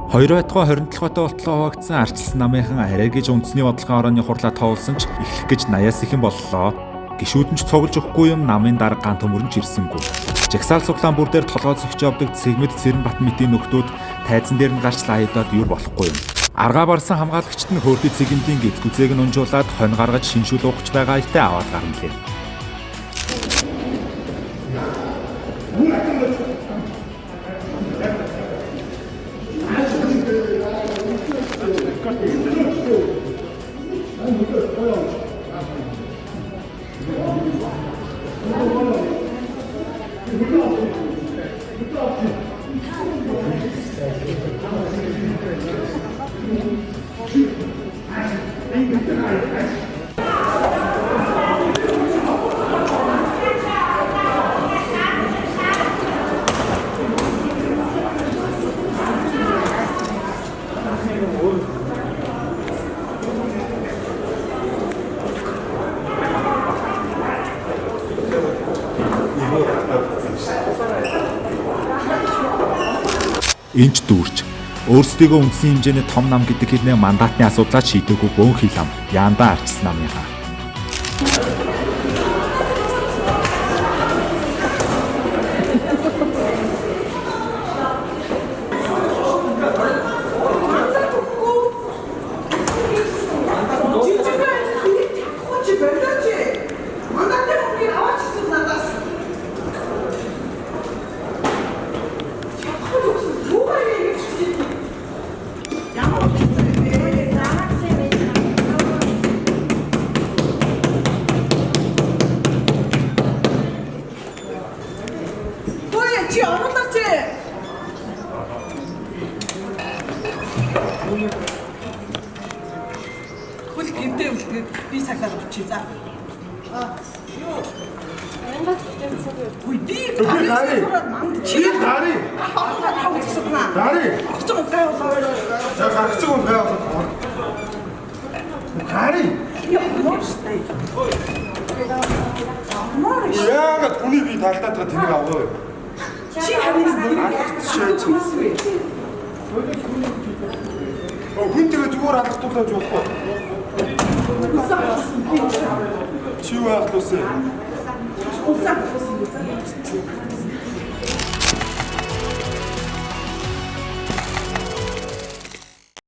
2 байтугай 27 болтлоо хуваагдсан ардчилсан намынхан арай гэж үндэсний бодлогын орооны хурлаа тоолсон ч эхлэх гэж 80-аас их юм боллоо. Гишүүд нь ч цуглаж өгөхгүй юм намын дарга ган төмөрнж ирсэнгүй. Жагсаал суглаан бүр дээр толгой зөгч явдаг Цэгмэд Цэрэнбат мэтийн нөхдүүд тайзан дээр нь гарч лаядаад юр болохгүй юм. Аргаа барсан хамгаалагчид нь хөөрхий цэгмдийн гиз гүзээг нь унжуулаад хонь гаргаж шинжүүл уугч байгаа илтээ аваад гарна лээ. Энч дүүрч өөрсдийгөө үндсэн хэмжээний том нам гэдэг хэлний мандатны асуудлаа шийдээгүй бөөн хил ам яандаа арчсан намынхаа. Хөл гэмтэй үлдгээд би цаглаад очив за. Юу? Ангад гэмцэг. Үй би манд чи дари. Хаа гэсэн Дари. Огцон гай болоо. За гарцсан гай болоо. Дари. Яагаад хүний би талдаад байгаа тэмээ аваа юу? Чи харин хүн тэгээ зүгээр алхтуулаад явахгүй. Чи юу алхтуулсан?